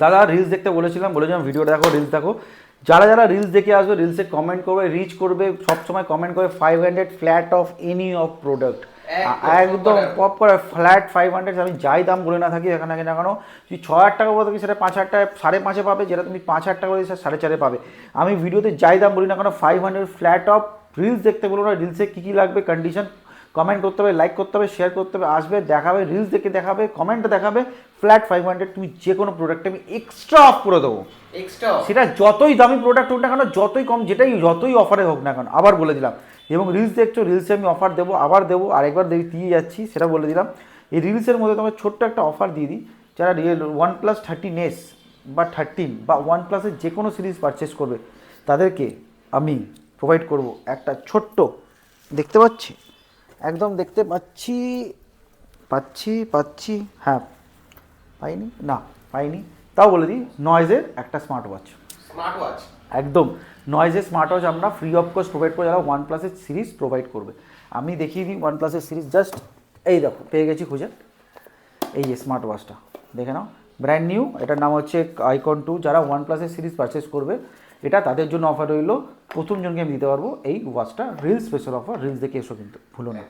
দাদা রিলস দেখতে বলেছিলাম ভিডিও দেখো, রিলস দেখো। যারা যারা রিলস দেখে আসবে, রিলসে কমেন্ট করবে, রিচ করবে, সবসময় কমেন্ট করবে 500 flat of any of product. একদম পপ করে ফ্ল্যাট 500। আমি যাই দাম বলে না থাকি এখানে না কেন, তুই 6,000 টাকা বলে থাকি সেটা 5,000 টাকা 5.5 পাবে, যেটা তুমি 5,000 টাকা বলে সেটা 4.5 পাবে। আমি ভিডিওতে যাই দাম বলি না কেন 500 ফ্ল্যাট অফ। রিলস দেখতে বলো না, রিলসে কী কী লাগবে কন্ডিশন, কমেন্ট করতে হবে, লাইক করতে হবে, শেয়ার করতে হবে, আসবে দেখাবে, রিলস দেখে দেখাবে, কমেন্টে দেখাবে, ফ্ল্যাট 500। তুমি যে কোনো প্রোডাক্টে আমি এক্সট্রা অফ করে দেবো, এক্সট্রা, সেটা যতই দামি প্রোডাক্ট হোক না কেন, যতই কম, যতই অফারে হোক না কেন। আবার বলে দিলাম, এবং রিলস দেখছো, রিলসে আমি অফার দেবো, আবার দেবো, আরেকবার দিয়ে যাচ্ছি, সেটা বলে দিলাম। এই রিলসের মধ্যে তোমার ছোট্ট একটা অফার দিয়ে দিই। যারা OnePlus 13s বা 13 বা OnePlus-এর যে কোনো সিরিজ পারচেস করবে, তাদেরকে আমি প্রোভাইড করব একটা ছোট্ট, দেখতে পাচ্ছি, একদম দেখতে পাচ্ছি, হ্যাঁ, পাইনি না, পাইনি, তাও বলে দিই, নয়েজের একটা স্মার্ট ওয়াচ। স্মার্ট ওয়াচ একদম নয়েজের স্মার্ট ওয়াচ আমরা ফ্রি অফ কস্ট প্রোভাইড করে, যারা OnePlus-এর সিরিজ প্রোভাইড করবে। আমি দেখিয়ে দিই OnePlus-এর সিরিজ, জাস্ট এই দেখো পেয়ে গেছি খুঁজে, এই যে স্মার্ট ওয়াচটা দেখে নাও, ব্র্যান্ড নিউ। এটার নাম হচ্ছে আইকন 2। যারা OnePlus-এর সিরিজ পারচেস করবে, এটা তাদের জন্য অফার রইলো, প্রথম জনকে আমি দিতে পারবো এই ওয়াচটা, রিলস স্পেশাল অফার। রিলস দেখে এসো কিন্তু ভুলো না।